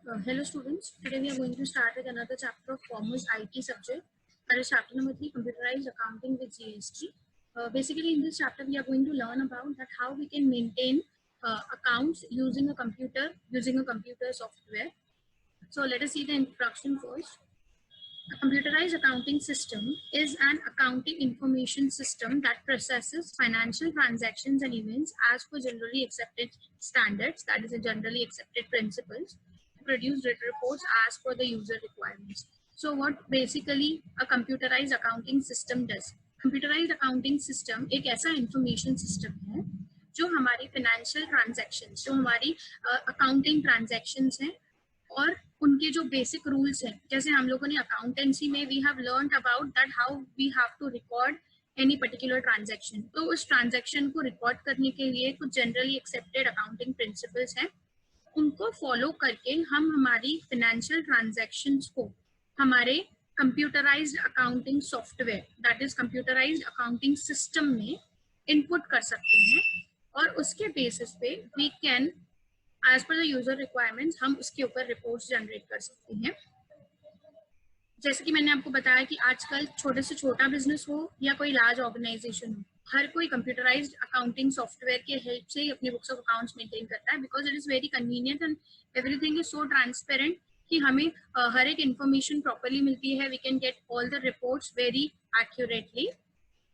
Hello students, today we are going to start with another chapter of Commerce IT subject. That is chapter number 3, Computerized Accounting with GST. Basically in this chapter we are going to learn about that how we can maintain accounts using a computer software. So let us see the introduction first. A computerized accounting system is an accounting information system that processes financial transactions and events as per generally accepted standards, that is, generally accepted principles, to produce reports as per the user requirements. So what basically a computerized accounting system does? Computerized accounting system एक ऐसा information system है जो हमारी financial transactions, जो हमारी accounting transactions हैं और उनके जो बेसिक रूल्स हैं, जैसे हम लोगों ने अकाउंटेंसी में we have learned about that how we have to record any particular transaction. तो उस ट्रांजैक्शन को रिकॉर्ड करने के लिए कुछ जनरली एक्सेप्टेड अकाउंटिंग प्रिंसिपल्स हैं, उनको फॉलो करके हम हमारी फाइनेंशियल ट्रांजैक्शंस को हमारे computerized accounting software, that is computerized accounting system में इनपुट कर सकते हैं और उसके बेसिस पे we can as per the user requirements हम उसके ऊपर रिपोर्ट्स जनरेट कर सकते हैं। जैसे कि मैंने आपको बताया कि आजकल छोटे से छोटा बिजनेस हो या कोई लार्ज ऑर्गेनाइजेशन हो, हर कोई कंप्यूटराइज्ड अकाउंटिंग सॉफ्टवेयर के हेल्प से ही अपनी बुक्स ऑफ अकाउंट्स मेंटेन करता है, because it is very convenient and everything is so transparent कि हमें हर एक इन्फॉर्मेशन प्रॉपरली मिलती है। We can get all the reports very accurately.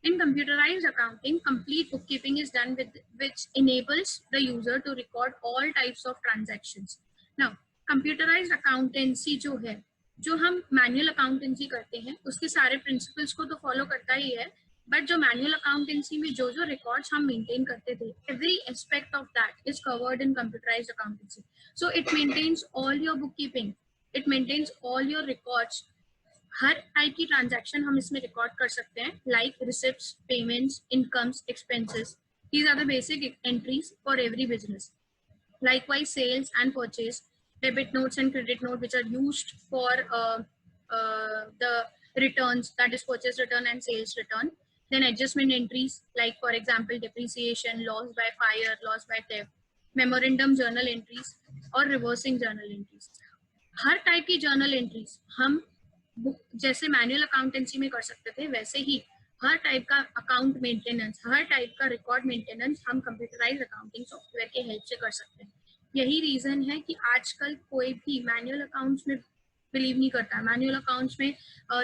In computerized accounting, complete bookkeeping is done which enables the user to record all types of transactions. Now, computerized accountancy जो है, जो हम manual accountancy करते हैं, उसके सारे principles को तो follow करता ही है, but जो manual accountancy में जो records हम maintain करते थे, every aspect of that is covered in computerized accountancy. So it maintains all your bookkeeping, it maintains all your records. हर टाइप की ट्रांजैक्शन हम इसमें रिकॉर्ड कर सकते हैं, like receipts, payments, incomes, expenses. These are the basic entries for every business. Likewise, sales and purchase, debit notes and credit note, which are used for the returns, that is purchase return and sales return. Then adjustment entries, like for example depreciation, loss by fire, loss by theft, memorandum journal entries और reversing journal entries. हर type की journal entries हम जैसे manual accountancy में कर सकते थे, वैसे ही हर type का अकाउंट मेंटेनेंस, हर टाइप का रिकॉर्ड मेंटेनेंस हम कंप्यूटराइज्ड अकाउंटिंग सॉफ्टवेयर के हेल्प से कर सकते हैं. यही रीजन है कि आजकल कोई भी मैनुअल अकाउंट्स में बिलीव नहीं करता, मैनुअल अकाउंट्स में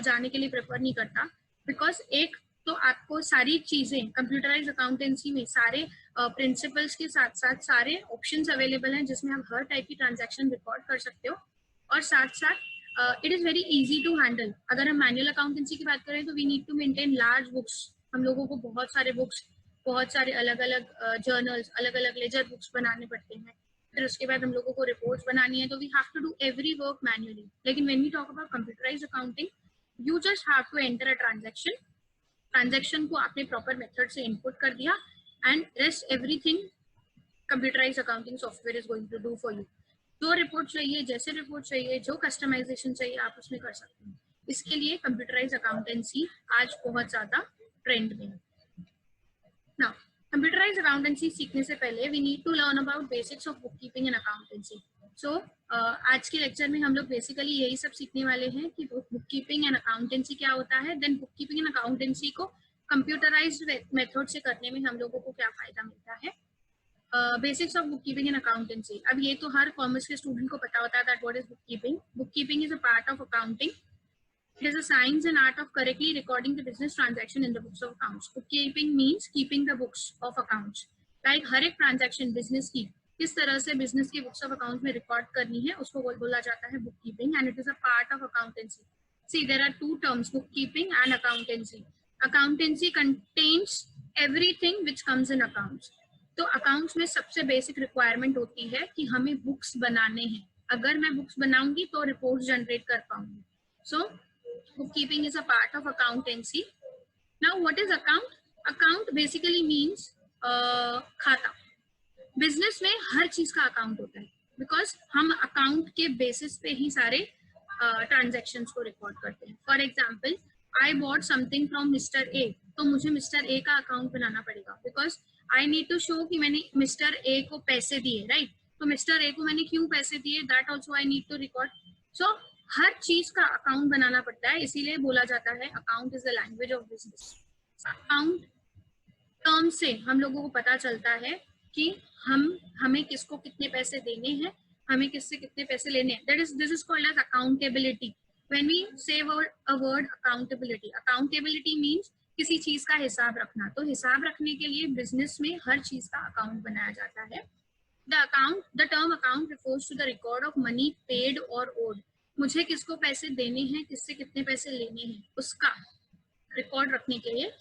जाने के लिए प्रेफर नहीं करता, बिकॉज एक तो आपको सारी चीजें कंप्यूटराइज्ड अकाउंटेंसी में सारे प्रिंसिपल्स के साथ साथ सारे ऑप्शंस अवेलेबल हैं जिसमें आप हर टाइप की ट्रांजैक्शन रिकॉर्ड कर सकते हो, और साथ साथ it is very easy to handle. अगर हम मैनुअल अकाउंटेंसी की बात करें तो we need to maintain large books. हम लोगों को बहुत सारे बुक्स, बहुत सारे अलग अलग जर्नल्स, अलग अलग लेजर बुक्स बनाने पड़ते हैं. फिर उसके बाद हम लोगों को रिपोर्ट्स बनानी है, तो we have to do every work manually. लेकिन when we talk about computerised accounting, you just have to enter a transaction को आपने प्रॉपर मेथड से इनपुट कर दिया and rest everything computerised accounting software is going to do for you. जो report चाहिए, जैसे report चाहिए, जो कस्टमाइजेशन चाहिए, आप उसमें कर सकते हैं. इसके लिए कंप्यूटराइज्ड अकाउंटेंसी आज बहुत ज्यादा ट्रेंड में है. नाउ, कंप्यूटराइज्ड अकाउंटेंसी सीखने से पहले we need to learn about basics of book keeping and accountancy. So आज के लेक्चर में हम लोग बेसिकली यही सब सीखने वाले हैं कि बुक कीपिंग एंड अकाउंटेंसी क्या होता है, then book keeping and accountancy को कंप्यूटराइज्ड मेथड से करने में हम लोगों को क्या फायदा मिलता है. Basics of book keeping and accountancy. अब ये तो हर कॉमर्स के स्टूडेंट को पता होता है that what is bookkeeping. Bookkeeping is a part of accounting. It is a science and art of correctly recording the business transaction in the books of accounts. Bookkeeping means keeping the books of accounts. Like हर एक transaction business की किस तरह से business की books of account में record करनी है, उसको बोला जाता है book keeping, and it is a part of accountancy. See, there are two terms, book keeping and accountancy. Accountancy contains everything which comes in accounts. तो अकाउंट्स में सबसे बेसिक रिक्वायरमेंट होती है कि हमें बुक्स बनाने हैं. अगर मैं बुक्स बनाऊंगी तो रिपोर्ट्स जनरेट कर पाऊंगी. So book keeping is a part of accountancy. Now what is account? Account basically means खाता. बिजनेस में हर चीज का अकाउंट होता है, बिकॉज हम अकाउंट के बेसिस पे ही सारे ट्रांजैक्शंस को रिकॉर्ड करते हैं. For example, I bought something from Mister A, तो मुझे मिस्टर ए का अकाउंट बनाना पड़ेगा, because I need to show कि मैंने मिस्टर ए को पैसे दिए, राइट? तो मिस्टर ए को मैंने क्यों पैसे दिए, that also I need to record. So हर चीज का अकाउंट बनाना पड़ता है, इसीलिए बोला जाता है account is the language of business. Account term से हम लोगों को पता चलता है कि हमें किसको कितने पैसे देने हैं, हमें किससे कितने पैसे लेने हैं. This is called as accountability. When we say a word accountability, accountability means किसी चीज का हिसाब रखना. तो हिसाब रखने के लिए बिजनेस में हर चीज का अकाउंट बनाया जाता है. The term account refers to the record of money paid और ओड. मुझे किसको पैसे देने हैं, किससे कितने पैसे लेने हैं, उसका रिकॉर्ड रखने के लिए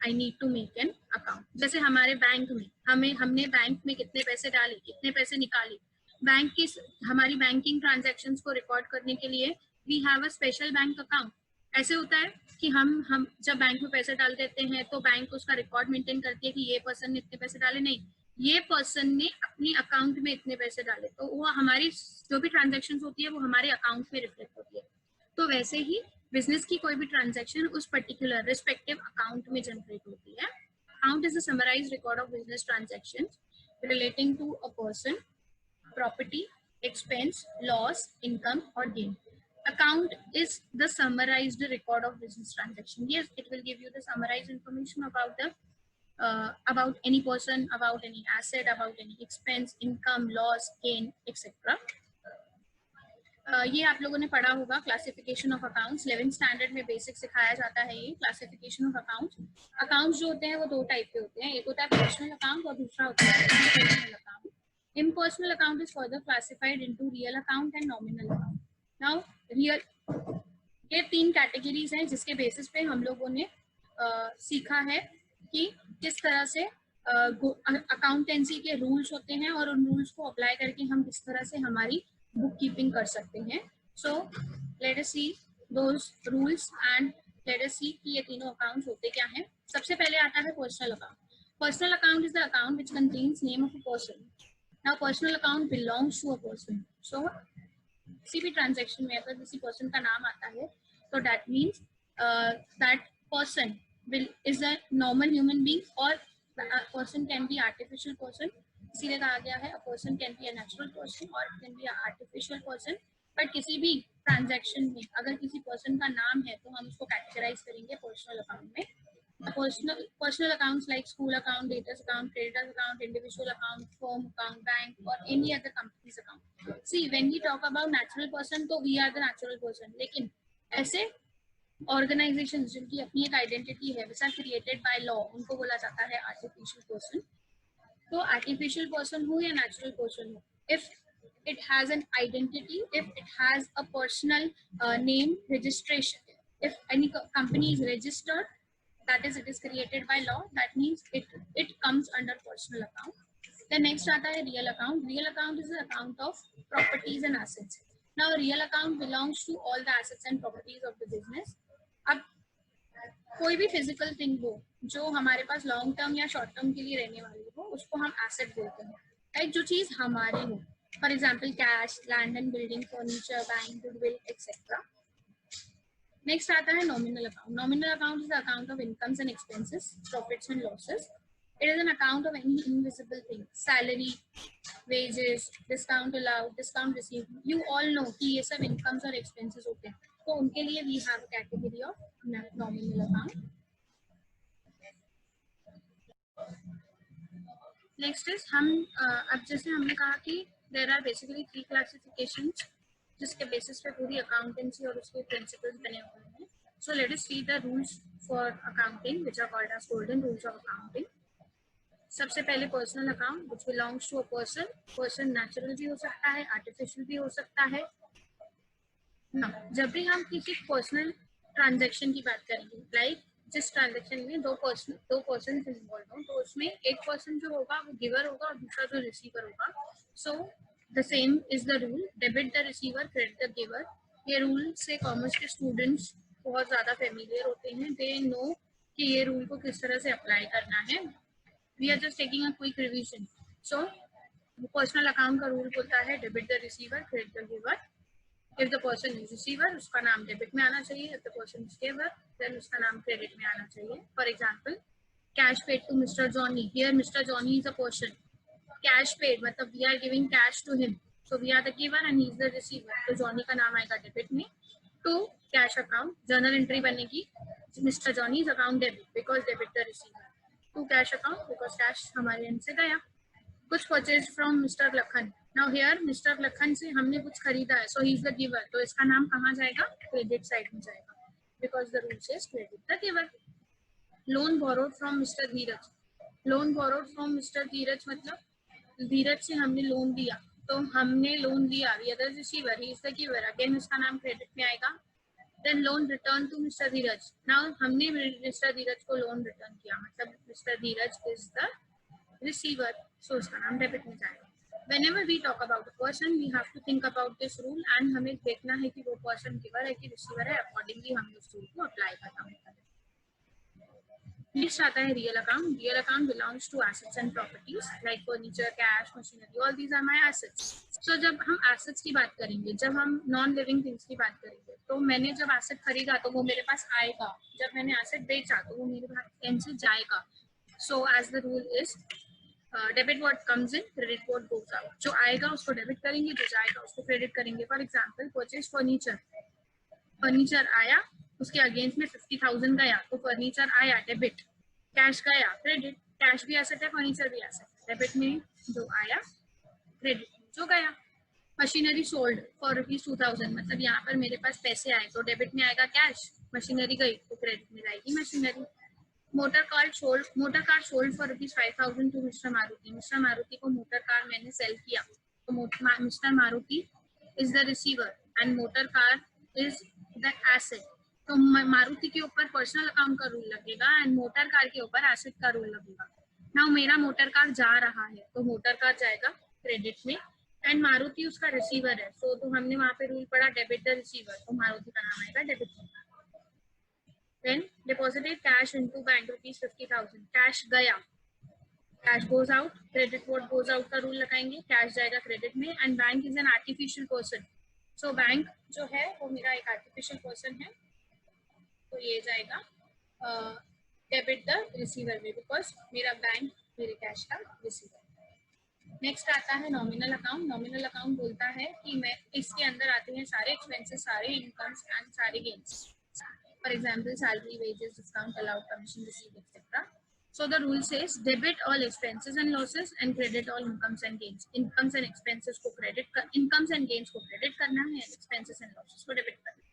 I need to make an account. जैसे हमारे बैंक में हमने बैंक में कितने पैसे डाले, कितने पैसे निकाले, बैंक की हमारी बैंकिंग ट्रांजैक्शंस को रिकॉर्ड करने के लिए we have a special bank account. ऐसे होता है कि हम जब बैंक में पैसे डाल देते हैं तो बैंक उसका रिकॉर्ड मेंटेन करती है कि ये पर्सन ने इतने पैसे डाले, नहीं ये पर्सन ने अपने अकाउंट में इतने पैसे डाले, तो वो हमारी जो भी ट्रांजैक्शंस होती है वो हमारे अकाउंट में रिफ्लेक्ट होती है. तो वैसे ही बिजनेस की कोई भी ट्रांजैक्शन उस पर्टिकुलर रिस्पेक्टिव अकाउंट में जनरेट होती है. Account is a summarized record of business transactions relating to a person, property, expense, loss, income or gain. Account is the summarized record of business transaction. Yes, it will give you the summarized information about any person, about any asset, about any expense, income, loss, gain, etc. ये आप लोगों ने पढ़ा होगा classification of accounts. 11th standard में basic सिखाया जाता है ये क्लासिफिकेशन ऑफ अकाउंट्स. अकाउंट्स जो होते हैं वो दो टाइप के होते हैं, एक होता है पर्सनल अकाउंट और दूसरा होता है impersonal account. Impersonal account is further classified into real account and nominal account. Now, real ये तीन कैटेगरीज हैं जिसके बेसिस पे हम लोगों ने सीखा है कि किस तरह से अकाउंटेंसी के रूल्स होते हैं और उन रूल्स को अप्लाई करके हम किस तरह से हमारी बुक कीपिंग कर सकते हैं. So let us see those rules and let us see कि ये तीनों अकाउंट्स होते क्या हैं. सबसे पहले आता है personal account. Personal account is the account which contains name of a person. Now, personal account belongs to a person. So, किसी भी ट्रांजैक्शन में अगर किसी पर्सन का नाम आता है तो that means that person is a normal human being or a person can be artificial person. इसीलिए कहा गया है a person can be a natural person or it can be an artificial person. But किसी भी transaction में अगर किसी person का नाम है तो हम उसको कैटेगराइज करेंगे पर्सनल अकाउंट में. Personal accounts like school account, debtors account, creditors account, individual account, firm account, bank or any other company's account. See, when we talk about natural person, तो we are the natural person. लेकिन ऐसे organizations जिनकी अपनी एक identity है, which are created by law, उनको बोला जाता है artificial person. तो artificial person हो या natural person हो, if it has an identity, if it has a personal name registration, if any company is registered, that is it is created by law, that means it comes under personal account. The next आता है real account. Real account is the account of properties and assets. Now real account belongs to all the assets and properties of the business. अब कोई भी physical thing हो जो हमारे पास long term या short term के लिए रहने वाली हो उसको हम asset बोलते हैं. Like जो चीज हमारी हो, for example cash, land and building, furniture, bank, goodwill, etc. Next आता है nominal account. Nominal account is the account of incomes and expenses, profits and losses. It is an account of any invisible thing, salary, wages, discount allowed, discount received. You all know कि ये सब incomes और expenses होते हैं. तो उनके लिए we have a category of nominal account. Next is हम अब जैसे हमने कहा कि there are basically 3 classifications जिसके बेसिस पे पूरी अकाउंटेंसी और उसके प्रिंसिपल्स बने हुए हैं. So let us see the rules for accounting which are called as golden rules of accounting. सबसे पहले personal account which belongs to a person. Person natural भी हो सकता है, आर्टिफिशियल भी हो सकता है. जब भी हम किसी पर्सनल ट्रांजैक्शन की बात करेंगे, लाइक जिस ट्रांजैक्शन में दो पर्सन इन्वॉल्व हो, तो उसमें एक पर्सन जो होगा वो गिवर होगा और दूसरा जो रिसीवर होगा. सो The same is the rule. Debit the receiver, credit the giver. ये रूल से कॉमर्स के स्टूडेंट्स बहुत ज़्यादा फेमिलियर होते हैं. They know कि ये रूल को किस तरह से अप्लाई करना है. We are just taking a quick revision. So, personal account का रूल बोलता है debit the receiver, credit the giver. If the person is receiver, उसका नाम डेबिट में आना चाहिए. If the person is giver, then उसका नाम क्रेडिट में आना चाहिए. For example, cash paid to Mr. Johnny. Here, Mr. Johnny is a person. Cash paid मतलब we are giving cash to him, so we are the giver and he is the receiver, तो Johnny का नाम आएगा debit में। To cash account, journal entry बनेगी mister Johnny's account debit because debit the receiver. To cash account because cash हमारे end से गया। कुछ purchase from mister Lakhan, now here mister Lakhan से हमने कुछ खरीदा है, so he is the giver, तो इसका नाम कहाँ जाएगा, क्रेडिट साइड में जाएगा because the rule says credit the giver. Loan borrowed from mister Dheeraj, loan borrowed from mister Dheeraj मतलब धीरज से हमने लोन लिया, तो हमने लोन लिया, we are the receiver, he is the giver, again इसका नाम क्रेडिट में आएगा। Then loan return to mister Dheeraj, now हमने मिस्टर धीरज को लोन रिटर्न किया मतलब mister Dheeraj is the receiver, so उसका नाम डेबिट में जाएगा। Whenever we talk about a person, we have to think about this rule and हमें देखना है कि वो पर्सन गिवर है कि रिसीवर है, अकॉर्डिंगली हमें उस रूल को अप्लाई करना होता है। नेक्स्ट आता है real account. Real account belongs to assets and properties like furniture, cash, machinery, all these are my assets. So जब हम एसेट्स की बात करेंगे, जब हम नॉन लिविंग थिंग्स की बात करेंगे, तो मैंने जब एसेट खरीदा तो वो मेरे पास आएगा, जब मैंने एसेट बेचा तो वो मेरे पास एंड से जाएगा। So as the rule is debit what comes in, credit what goes out. जो आएगा उसको डेबिट करेंगे, जो जाएगा उसको क्रेडिट करेंगे। For example purchase furniture, furniture आया उसके अगेंस्ट में 50,000 गया, तो फर्नीचर आया डेबिट, कैश गया क्रेडिट, कैश भी एसेट है फर्नीचर भी एसेट है, डेबिट में जो आया क्रेडिट में जो गया। मशीनरी सोल्ड फॉर ₹2,000 मतलब यहाँ पर मेरे पास पैसे आए तो डेबिट में आएगा कैश, मशीनरी गई तो क्रेडिट में जाएगी machinery. Motor car sold for ₹5,000 to Mister Maruti, Mister Maruti को मोटर कार मैंने सेल किया, तो Mister Maruti is the receiver and motor car is the asset. तो मारुति के ऊपर पर्सनल अकाउंट का रूल लगेगा एंड मोटर कार के ऊपर एसेट का रूल लगेगा। नाउ मेरा मोटर कार जा रहा है तो मोटर कार जाएगा क्रेडिट में एंड मारुति उसका रिसीवर है, तो हमने वहां पे रूल पढ़ा डेबिट द रिसीवर, तो मारुति का नाम आएगा डेबिट में। Then deposited cash into bank ₹50,000, cash गया, cash goes out, credit what goes out का रूल लगाएंगे, कैश जाएगा क्रेडिट में and bank is an artificial person, so bank जो है वो मेरा एक आर्टिफिशियल पर्सन है, तो ये जाएगा डेबिट द रिसीवर में बिकॉज मेरा बैंक मेरे कैश का रिसीवर। नेक्स्ट आता है नॉमिनल अकाउंट। नॉमिनल अकाउंट बोलता है कि मैं इसके अंदर आते हैं सारे एक्सपेंसेस, सारे इनकम्स एंड सारे gains. For example, salary, wages, discount, allowed, commission received, etc. So the rule says debit all expenses and losses and credit all incomes and gains. Incomes and expenses को credit, incomes and gains को credit करना है, expenses and losses को debit करना है।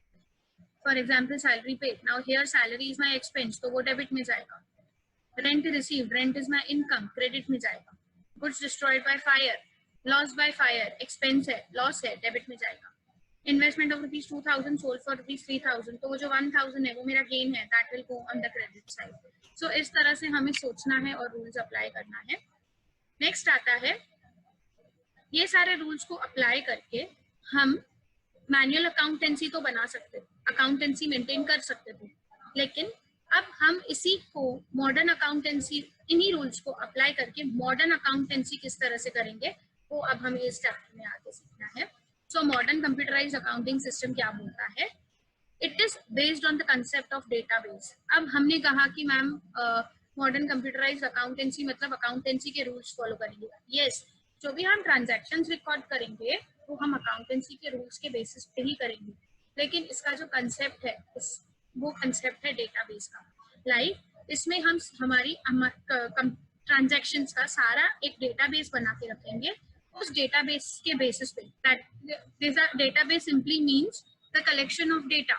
For example, salary paid. Now here salary is my expense, तो वो debit में जाएगा। Rent received, rent is my income, credit में जाएगा। Goods destroyed by fire, lost by fire, expense है, loss है, debit में जाएगा। इन्वेस्टमेंट ऑफ ₹2,000 सोल्ड फॉर ₹3,000, तो वो जो 1,000 है वो मेरा गेन है, that will go on the credit side. So इस तरह से हमें सोचना है और रूल्स अप्लाई करना है। नेक्स्ट आता है, ये सारे रूल्स को अप्लाई करके हम मैनुअल अकाउंटेंसी तो बना सकते थे, अकाउंटेंसी मेंटेन कर सकते थे, लेकिन अब हम इसी को मॉडर्न अकाउंटेंसी, इन्हीं रूल्स को अप्लाई करके मॉडर्न अकाउंटेंसी किस तरह से करेंगे वो अब हमें इस चैप्टर में आगे सीखना है। So modern computerized accounting system क्या बोलता है? It is based on the concept of database. अब हमने कहा कि मैम मॉडर्न कंप्यूटराइज्ड अकाउंटेंसी मतलब अकाउंटेंसी के रूल्स फॉलो करेंगे। Yes, जो भी हम ट्रांजैक्शंस रिकॉर्ड करेंगे वो हम अकाउंटेंसी के रूल्स के बेसिस पे ही करेंगे, लेकिन इसका जो कंसेप्ट है वो कंसेप्ट है डेटाबेस का। लाइक इसमें हम हमारी ट्रांजैक्शंस का सारा एक डेटाबेस बना के रखेंगे, उस डेटाबेस के बेसिस पे, database simply means the collection of data.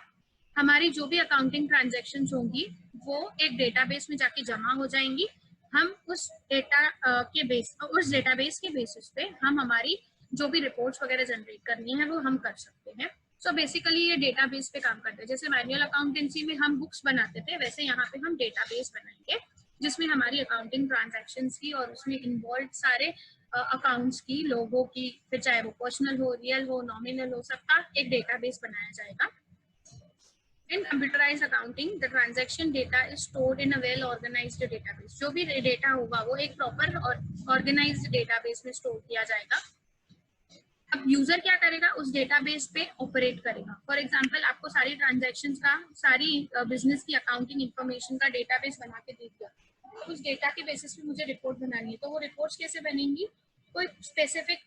हमारी जो भी अकाउंटिंग ट्रांजैक्शंस होंगी वो एक डेटाबेस में जाके जमा हो जाएंगी। हम उस डेटाबेस के बेसिस पे हम हमारी जो भी रिपोर्ट्स वगैरह जनरेट करनी है वो हम कर सकते हैं। सो बेसिकली ये डेटाबेस पे काम करते हैं। जैसे मैनुअल अकाउंटेंसी में हम बुक्स बनाते थे, वैसे यहाँ पे हम डेटाबेस बनाएंगे जिसमें हमारी अकाउंटिंग ट्रांजैक्शंस की और उसमें इन्वॉल्व सारे अकाउंट्स की, लोगों की, फिर चाहे वो पर्सनल हो, रियल हो, नॉमिनल हो, सबका एक डेटाबेस बनाया जाएगा। In computerized accounting, the transaction data is stored in a well organized database. जो भी डेटा होगा वो एक प्रॉपर और ऑर्गेनाइज्ड डेटाबेस में स्टोर किया जाएगा। अब यूजर क्या करेगा, उस डेटाबेस पे ऑपरेट करेगा। फॉर एग्जांपल आपको सारी ट्रांजैक्शंस का, सारी बिजनेस की अकाउंटिंग इंफॉर्मेशन का डेटाबेस बना के दे दिया, उस डेटा के बेसिस पे मुझे रिपोर्ट बनानी है, तो वो रिपोर्ट्स कैसे बनेंगी, कोई स्पेसिफिक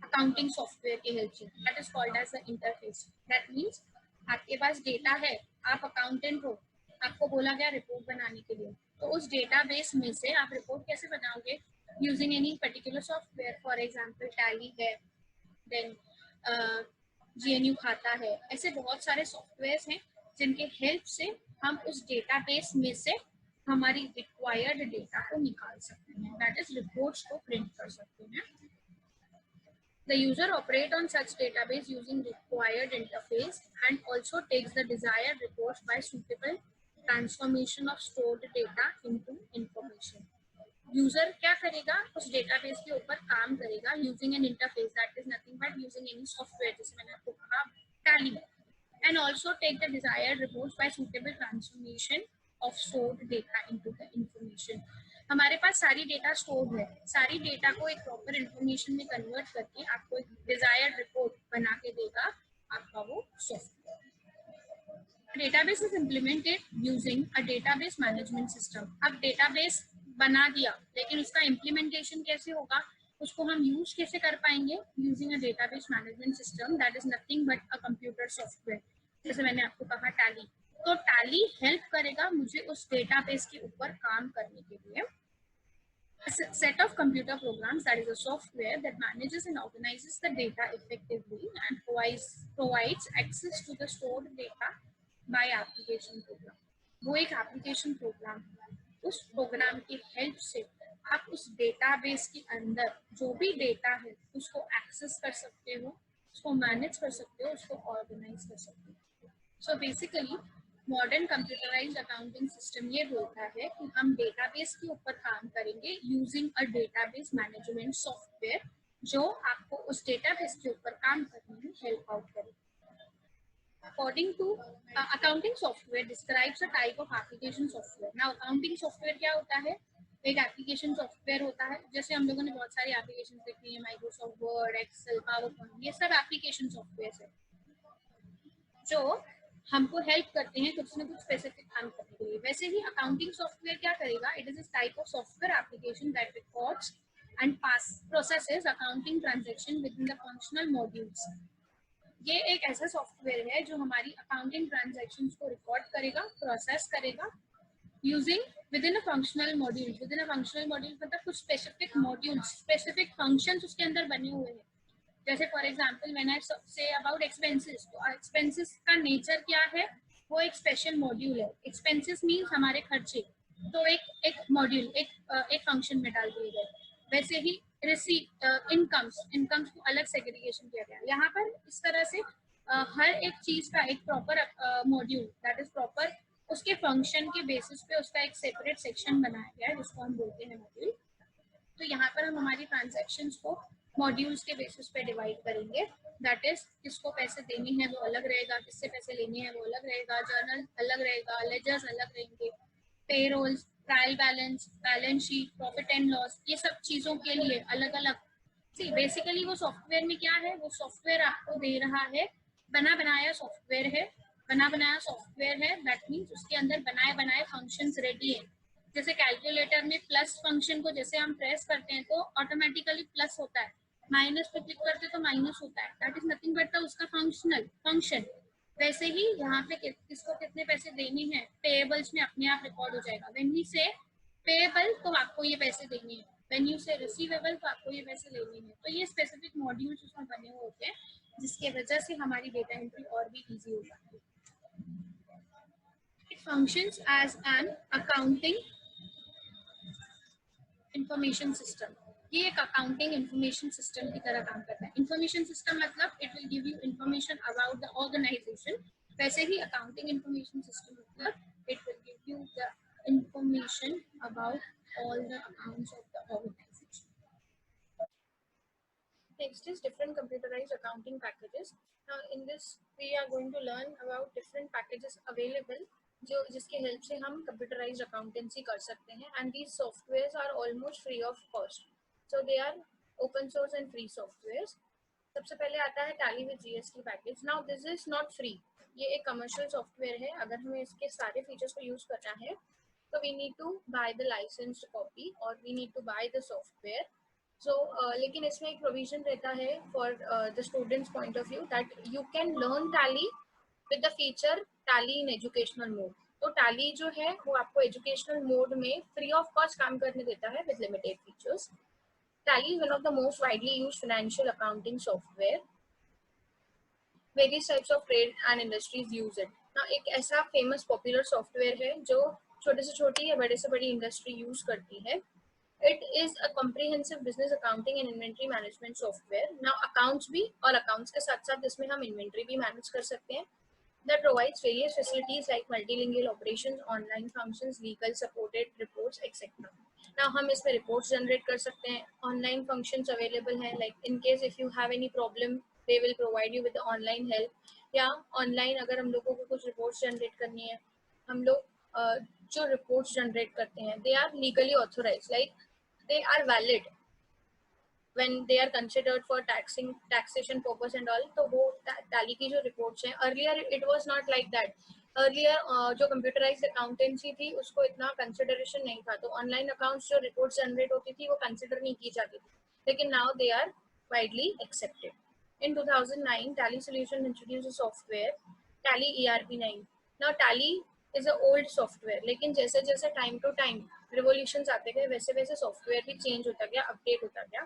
अकाउंटिंग सॉफ्टवेयर की हेल्प से, that is called as the interface. That means आपके पास डेटा है, आप अकाउंटेंट हो, आपको बोला गया रिपोर्ट बनाने के लिए, तो उस डेटाबेस में से आप रिपोर्ट कैसे बनाओगे? Using any particular software, for example tally है, देन GNU खाता है, ऐसे बहुत सारे सॉफ्टवेयर हैं जिनके हेल्प से हम उस डेटाबेस में से हमारी रिक्वायर्ड डेटा को निकाल सकते हैं, दैट इज रिपोर्ट्स को प्रिंट कर सकते हैं। The user operates on such database using required interface and also takes the desired reports by suitable transformation of stored data into information. User क्या करेगा? उस डेटाबेस के ऊपर काम करेगा using an interface, that is nothing but using any software, जैसे मैंने आपको कहा Tally, and also take the desired reports by suitable transformation of stored data into the information. हमारे पास सारी डेटा स्टोर्ड है, सारी डेटा को एक प्रॉपर इंफॉर्मेशन में कन्वर्ट करके आपको एक डिजायर्ड रिपोर्ट बना के देगा आपका वो software. Database is implemented using a database management system. अब डेटाबेस बना दिया, लेकिन उसका इम्प्लीमेंटेशन कैसे होगा, उसको हम यूज कैसे कर पाएंगे? Using a database management system, that is nothing but a computer software, जैसे मैंने आपको कहा टैली। तो टैली हेल्प करेगा मुझे उस डेटाबेस के ऊपर काम करने के लिए। A set of computer programs, that is a software that manages and organizes the data effectively and provides access to the stored data by application program. वो एक एप्लीकेशन प्रोग्राम है, उस प्रोग्राम की हेल्प से आप उस डेटाबेस के अंदर जो भी डेटा है उसको एक्सेस कर सकते हो, उसको मैनेज कर सकते हो, उसको ऑर्गेनाइज कर सकते हो। So basically modern computerised accounting system ये बोलता है कि हम डेटाबेस के ऊपर काम करेंगे using a database management software, जो आपको उस डेटाबेस के ऊपर काम करने में हेल्प आउट करेगा। According to accounting software describes a type of application software. Now accounting software क्या होता है? एक एप्लीकेशन सॉफ्टवेयर होता है, जैसे हम लोगों ने बहुत सारी एप्लीकेशन देखी है, Microsoft Word, Excel, PowerPoint, ये सब एप्लीकेशन सॉफ्टवेयर है जो हमको हेल्प करते हैं कुछ ना कुछ स्पेसिफिक काम करने के लिए। वैसे ही अकाउंटिंग सॉफ्टवेयर क्या करेगा? It is a type of software application that records and pass processes accounting transaction with in the functional modules. ये एक ऐसा सॉफ्टवेयर है जो हमारी अकाउंटिंग ट्रांजैक्शंस को रिकॉर्ड करेगा, प्रोसेस करेगा using with in a functional module. With in a functional module मतलब कुछ स्पेसिफिक मॉड्यूल्स, स्पेसिफिक फंक्शंस उसके अंदर बने हुए हैं। जैसे for example when I say about expenses, तो एक्सपेंसेस का नेचर क्या है? वो एक स्पेशल मॉड्यूल है। एक्सपेंसेस मीन्स हमारे खर्चे, तो एक मॉड्यूल, एक फंक्शन में डाल दिए गए। वैसे ही रिसीट, इनकम्स को अलग सेग्रीगेशन किया गया। यहाँ पर इस तरह से हर एक चीज का एक proper module, that is proper उसके फंक्शन के बेसिस पे उसका एक सेपरेट सेक्शन बनाया गया है जिसको हम बोलते हैं मॉड्यूल। तो यहाँ पर हम हमारी ट्रांजैक्शंस को मॉड्यूल्स के बेसिस पे डिवाइड करेंगे, दैट इज किसको पैसे देने हैं वो अलग रहेगा, किससे पैसे लेने हैं वो अलग रहेगा, जर्नल अलग रहेगा, लेजर्स अलग रहेंगे, payrolls, trial balance, balance sheet, profit and loss, ये सब चीजों के लिए अलग अलग। सी बेसिकली वो सॉफ्टवेयर में क्या है, वो सॉफ्टवेयर आपको दे रहा है, बना बनाया सॉफ्टवेयर है, बना बनाया सॉफ्टवेयर है, दैट मीन्स उसके अंदर बनाए बनाए फंक्शंस रेडी है। जैसे कैलकुलेटर में प्लस फंक्शन को जैसे हम प्रेस करते हैं तो ऑटोमेटिकली प्लस होता है, माइनस पे क्लिक करते तो माइनस होता है, दैट इज नथिंग बट उसका फंक्शनल फंक्शन। वैसे ही यहाँ पे किसको कितने पैसे देने हैं, पेएबल्स में अपने आप रिकॉर्ड हो जाएगा। व्हेन वी से पेएबल तो आपको ये पैसे देने हैं, व्हेन यू से रिसीवेबल तो आपको ये पैसे लेने हैं। तो ये स्पेसिफिक मॉड्यूल्स उसमें बने हुए होते हैं जिसके वजह से हमारी डेटा एंट्री और भी इजी हो जाती है। It functions as an accounting information system. ये एक अकाउंटिंग इंफॉर्मेशन सिस्टम की तरह काम करता है। इंफॉर्मेशन सिस्टम मतलब it will give you information about the organization. वैसे ही अकाउंटिंग इंफॉर्मेशन सिस्टम मतलब it will give you the information about all the accounts of the organization. Next is different computerized accounting packages. Now in this we are going to learn about different packages available जो जिसके help से हम computerised accountancy कर सकते हैं, and these softwares are almost free of cost, so they are open source and free softwares. सबसे पहले आता है Tally with GST package. Now this is not free, ये एक कमर्शियल सॉफ्टवेयर है। अगर हमें इसके सारे फीचर्स को यूज करना है तो we need to buy the licensed copy और we need to buy the software. So लेकिन इसमें एक प्रोविजन रहता है for the students point of view that you can learn Tally with the feature Tally in educational mode. तो Tally जो है वो आपको एजुकेशनल मोड में फ्री ऑफ कॉस्ट काम करने देता है with limited features. Tally is one of the most widely used financial accounting software. Various types of trade and industries use it. ना एक ऐसा फेमस पॉपुलर सॉफ्टवेयर है जो छोटे से छोटी या बड़े से बड़ी इंडस्ट्री यूज करती है। It is a comprehensive business accounting and inventory management software. Now accounts भी और accounts के साथ साथ इसमें हम inventory भी manage कर सकते हैं। That provides various facilities like multilingual operations, online functions, legal supported reports, etc. Now हम इसमें reports generate कर सकते हैं। Online functions available हैं, like in case if you have any problem, they will provide you with the online help. या online अगर हम लोगों को कुछ reports generate करनी है, हम लोग जो reports generate करते हैं, they are legally authorized, like they are valid when they are considered for taxation purpose and all। तो वो टैली की जो रिपोर्ट्स हैं, earlier it was not like that। earlier जो computerized accountancy थी उसको इतना consideration नहीं था, तो online accounts जो reports generate होती थी वो consider नहीं की जाती थी, लेकिन now they are widely accepted। In 2009 Tally Solution introduced a software Tally ERP9। now Tally is a old software, लेकिन जैसे जैसे time to time revolutions आते गए वैसे वैसे सॉफ्टवेयर भी चेंज होता गया, अपडेट होता गया।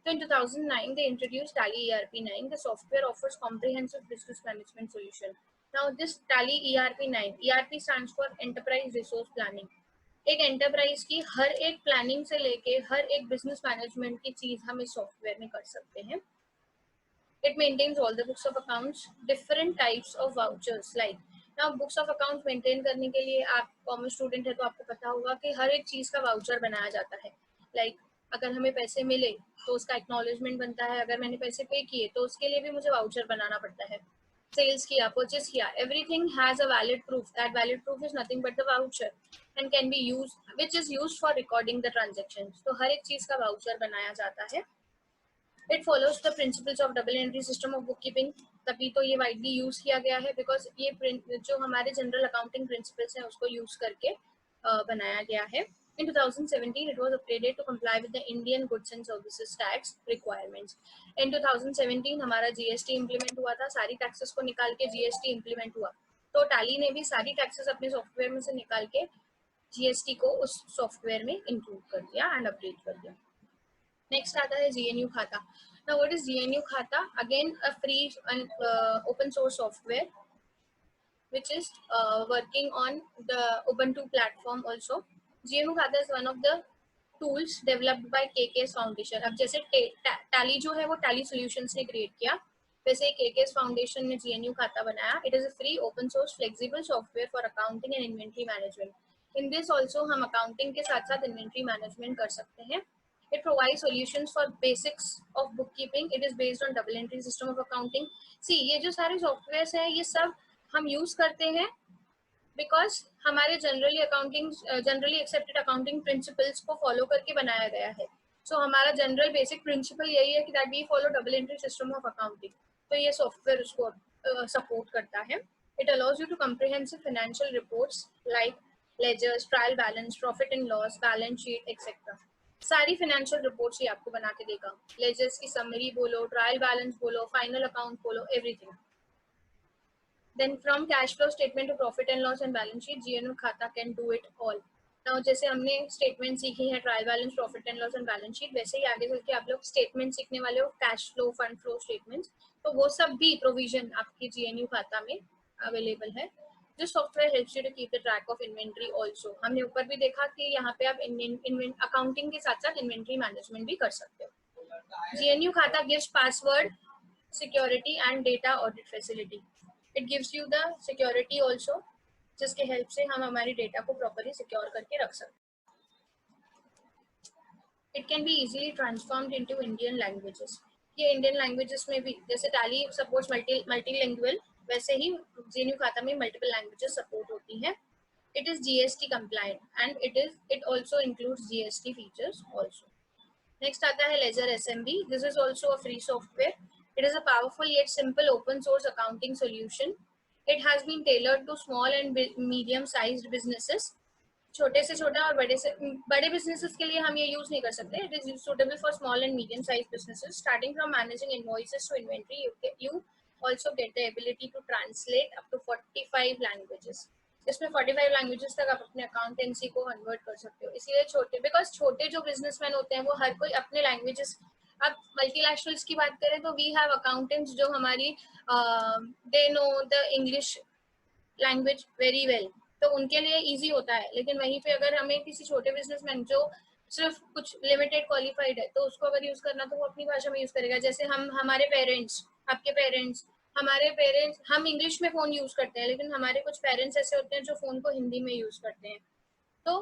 So in 2009, they introduced Tally ERP9. The software offers comprehensive business management solution. Now this Tally ERP9, ERP stands for Enterprise Resource Planning। एक एंटरप्राइज की हर एक प्लानिंग से लेके हर एक बिजनेस मैनेजमेंट की चीज हम इस सॉफ्टवेयर में कर सकते हैं। It maintains all the books of accounts, different types of vouchers like now books of accounts maintain करने के लिए आप कॉमर्स स्टूडेंट है तो आपको पता होगा कि हर एक चीज का वाउचर बनाया जाता है। लाइक अगर हमें पैसे मिले तो उसका एक्नॉलेजमेंट बनता है, अगर मैंने पैसे पे किए तो उसके लिए भी मुझे वाउचर बनाना पड़ता है। सेल्स किया, परचेस किया, everything has a valid proof. That valid proof is nothing but the voucher and can be used which is used for recording the transactions. तो हर एक चीज का वाउचर बनाया जाता है। It follows the principles of double entry system of bookkeeping। तभी तो ये वाइडली यूज किया गया है बिकॉज ये जो हमारे जनरल अकाउंटिंग प्रिंसिपल्स हैं उसको यूज करके बनाया गया है। In 2017, it was upgraded to comply with the Indian Goods and Services Tax requirements। In 2017 हमारा GST implement हुआ था, सारी टैक्सेस को निकाल के GST implement हुआ, तो टैली ने भी सारी टैक्सेस अपने सॉफ्टवेयर में से निकाल के GST को उस सॉफ्टवेयर में इंक्लूड कर दिया एंड अपडेट कर दिया। नेक्स्ट आता है GNU खाता। Now what is GNU खाता? Again a free and open source software which is working on the Ubuntu platform also। GNU खाता is one of the tools developed by KKS Foundation। अब जैसे tally जो है वो tally solutions ने create किया, वैसे KKS फाउंडेशन ने GNU खाता बनाया। It is a free open source flexible software for accounting and inventory management. In this also हम अकाउंटिंग के साथ साथ इन्वेंट्री मैनेजमेंट कर सकते हैं। It provides solutions for basics of bookkeeping। It is based on double entry system of accounting। See, ये जो सारे सॉफ्टवेयर हैं ये सब हम यूज करते हैं बिकॉज हमारे जनरली एक्सेप्टेड अकाउंटिंग प्रिंसिपल्स को फॉलो करके बनाया गया है। सो हमारा जनरल बेसिक प्रिंसिपल यही है कि that we follow double entry system of accounting. तो ये सॉफ्टवेयर उसको सपोर्ट करता है। It allows you to comprehensive financial reports like ledgers, trial balance, profit and loss, balance sheet etcetera. सारी फाइनेंशियल रिपोर्ट्स ही आपको बना के देगा। लेजर्स की समरी बोलो, ट्रायल बैलेंस बोलो, फाइनल अकाउंट बोलो, everything. Then from cash flow statement to profit and loss and balance sheet, GNU खाता can do it all। Now जैसे हमने स्टेटमेंट सीखी है trial balance, profit and loss and balance sheet, वैसे ही आगे चल के आप लोग स्टेटमेंट सीखने वाले हो, cash flow, fund flow statements. तो वो सब भी प्रोविजन आपकी GNU खाता में अवेलेबल है। This software helps you to keep the track of inventory also. हमने ऊपर भी देखा कि यहाँ पे आप अकाउंटिंग के साथ साथ इन्वेंट्री मैनेजमेंट भी कर सकते हो। GNU खाता gives password security and data audit facility. It gives you the security also, जिसके हेल्प से हम हमारी डेटा को प्रॉपरली सिक्योर करके रख सकते हैं। It can be easily transformed into Indian languages. ये इंडियन लैंग्वेजेस में भी, जैसे टैली सपोर्ट्स मल्टीलिंगुअल, वैसे ही GNU खाता में मल्टीपल लैंग्वेजेस सपोर्ट होती हैं। It is GST compliant and it also includes GST features also। Next आता है Ledger SMB। This is also a free software। It is a powerful yet simple open source accounting solution। It has been tailored to small and medium sized businesses। छोटे से छोटा और बड़े से बड़े businesses के लिए हम ये यूज नहीं कर सकते. It is suitable for small and medium size businesses. Starting from managing invoices to inventory, you also get the ability to translate up to 45 languages. इसमें 45 लैंग्वेजेस तक आप अपने अकाउंटेंसी को कन्वर्ट कर सकते हो. इसलिए छोटे, बिकॉज छोटे जो बिजनेसमैन होते हैं वो हर कोई अपने लैंग्वेजेस. अब मल्टीनेशनल्स की बात करें तो वी हैव अकाउंटेंट्स जो हमारी they know the English language very well, तो उनके लिए इजी होता है. लेकिन वहीं पे अगर हमें किसी छोटे बिजनेसमैन जो सिर्फ कुछ लिमिटेड क्वालिफाइड है, तो उसको अगर यूज करना तो वो अपनी भाषा में यूज करेगा. जैसे हम, हमारे पेरेंट्स, आपके पेरेंट्स, हमारे पेरेंट्स, हम इंग्लिश में फोन यूज करते हैं, लेकिन हमारे कुछ पेरेंट्स ऐसे होते हैं जो फोन को हिंदी में यूज करते हैं. तो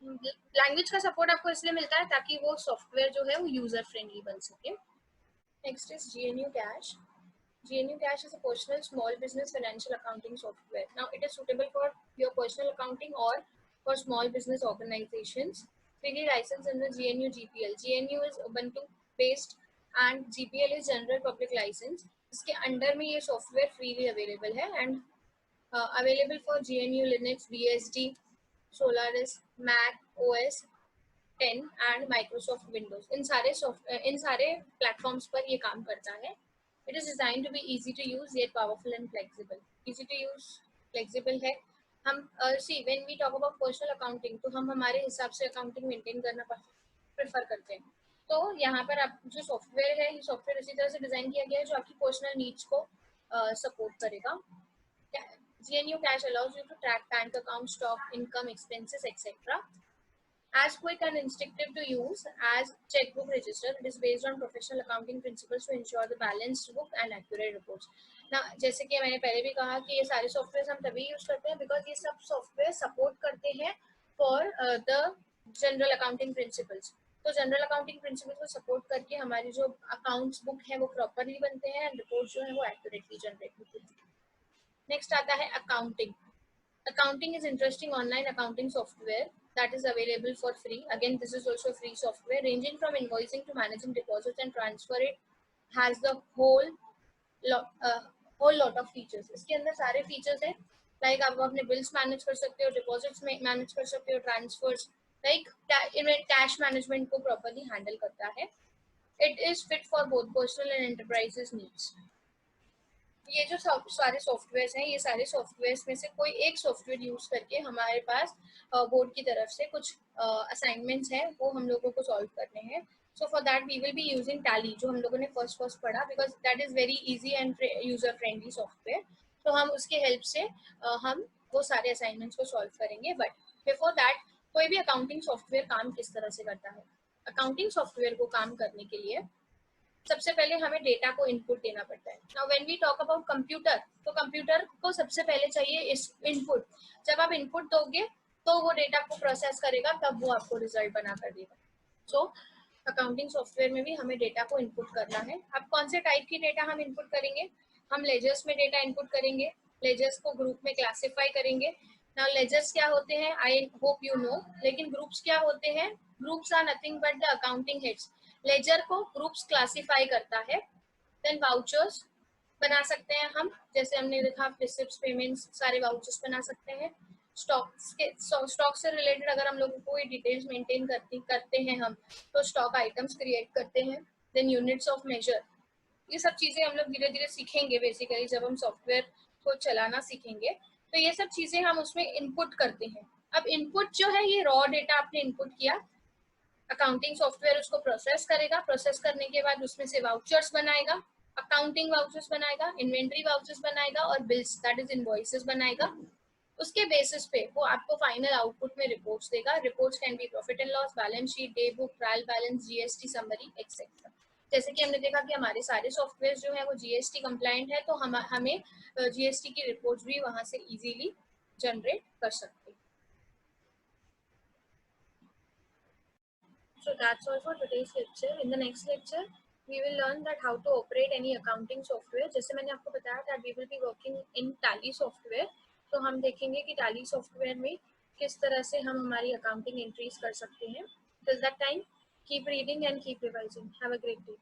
लैंग्वेज का सपोर्ट आपको इसलिए मिलता है ताकि वो सॉफ्टवेयर जो है वो यूजर फ्रेंडली बन सके. Next is GNU Cash. GNU Cash is a personal small business financial accounting software. Now, it is suitable for your personal accounting or for small business organizations. Freely licensed under GNU GPL. GNU is Ubuntu based and GPL is General Public License. इसके under में ये software freely available है and available for GNU Linux, BSD, Solaris, Mac OS 10 and Microsoft Windows. इन सारे platforms पर ये काम करता है. It is designed to be easy to use yet powerful and flexible. Easy to use, flexible है. हम see when we talk about personal accounting, तो हम हमारे हिसाब से अकाउंटिंग मेंटेन करना प्रेफर करते हैं. तो यहाँ पर आप जो सॉफ्टवेयर है, ये सॉफ्टवेयर इसी तरह से डिजाइन किया गया है जो आपकी पर्सनल नीड्स को सपोर्ट करेगा. GNU Cash allows you to track bank account, stock, income, expenses, etc. As quick and instinctive to use as checkbook register. It is based on professional accounting principles to ensure the balanced book and accurate reports. Now, जैसे कि मैंने पहले भी कहा कि ये सारे software हम तभी यूज करते हैं बिकॉज ये सब सॉफ्टवेयर सपोर्ट करते हैं for the general accounting principles. तो जनरल अकाउंटिंग प्रिंसिपल्स को सपोर्ट करके हमारी जो अकाउंट्स बुक है वो प्रॉपरली बनते हैं एंड रिपोर्ट जो है वो एक्यूरेटली जनरेट होती है. नेक्स्ट आता है accounting. Accounting is interesting online accounting software that is available for free. Again, this is also free software ranging from invoicing to managing deposits and transfer. It has the whole lot of features. इसके अंदर सारे features है. Like आप अपने bills manage कर सकते हो, deposits manage कर सकते हो, transfers, like cash management को properly handle करता है. It is fit for both personal and enterprises needs. ये जो सारे सॉफ्टवेयर्स हैं, ये सारे सॉफ्टवेयर्स में से कोई एक सॉफ्टवेयर यूज करके हमारे पास बोर्ड की तरफ से कुछ असाइनमेंट्स हैं वो हम लोगों को सॉल्व करने हैं. So for that we will be using Tally, जो हम लोगों ने फर्स्ट पढ़ा, because that is very easy and user friendly software. तो हम उसके हेल्प से हम वो सारे असाइनमेंट्स को सॉल्व करेंगे. बट बिफोर दैट, कोई भी अकाउंटिंग सॉफ्टवेयर काम किस तरह से करता है. अकाउंटिंग सॉफ्टवेयर को काम करने के लिए सबसे पहले हमें डेटा को इनपुट देना पड़ता है. Now when we talk about computer, तो कंप्यूटर को सबसे पहले चाहिए इस इनपुट. जब आप इनपुट दोगे तो वो डेटा को प्रोसेस करेगा, तब वो आपको रिजल्ट बना कर देगा. सो अकाउंटिंग सॉफ्टवेयर में भी हमें डेटा को इनपुट करना है. अब कौन से टाइप की डेटा हम इनपुट करेंगे? हम लेजर्स में डेटा इनपुट करेंगे. लेजर्स को ग्रुप में क्लासिफाई करेंगे. नाउ लेजर्स क्या होते हैं, आई होप यू नो. लेकिन ग्रुप्स क्या होते हैं? Groups are nothing but the accounting heads. Ledger को ग्रुप्स क्लासिफाई करता है. देन वाउचर्स बना सकते हैं हम, जैसे हमने देखा रिसिप्ट्स, पेमेंट्स, सारे वाउचर्स बना सकते हैं. स्टॉक से रिलेटेड अगर हम लोग कोई डिटेल्स मेंटेन करते हैं हम, तो स्टॉक आइटम्स क्रिएट करते हैं. देन यूनिट्स ऑफ मेजर, ये सब चीजें हम लोग धीरे धीरे सीखेंगे बेसिकली जब हम सॉफ्टवेयर को चलाना सीखेंगे. तो ये सब चीजें हम उसमें इनपुट करते हैं. अब इनपुट जो है, ये रॉ डेटा आपने इनपुट किया, अकाउंटिंग सॉफ्टवेयर उसको प्रोसेस करेगा. प्रोसेस करने के बाद उसमें से वाउचर्स बनाएगा, अकाउंटिंग वाउचर्स बनाएगा, इन्वेंट्री वाउचर्स बनाएगा और बिल्स दैट इज इनवॉइसेस बनाएगा. उसके बेसिस पे वो आपको फाइनल आउटपुट में रिपोर्ट्स देगा. Reports can be profit and loss, balance sheet, day book, trial balance, GST summary etcetera. जैसे कि हमने देखा कि हमारे सारे सॉफ्टवेयर जो है वो जीएसटी कंप्लायंट है, तो हमें जीएसटी की रिपोर्ट्स भी वहां से इजीली जनरेट कर सकते हैं. So that's all for today's lecture. In the next lecture, we will learn that how to operate any accounting software. जैसे मैंने आपको बताया that we will be working in Tally software. तो हम देखेंगे कि Tally software में किस तरह से हम हमारी accounting entries कर सकते हैं. Till that time, keep reading and keep revising. Have a great day.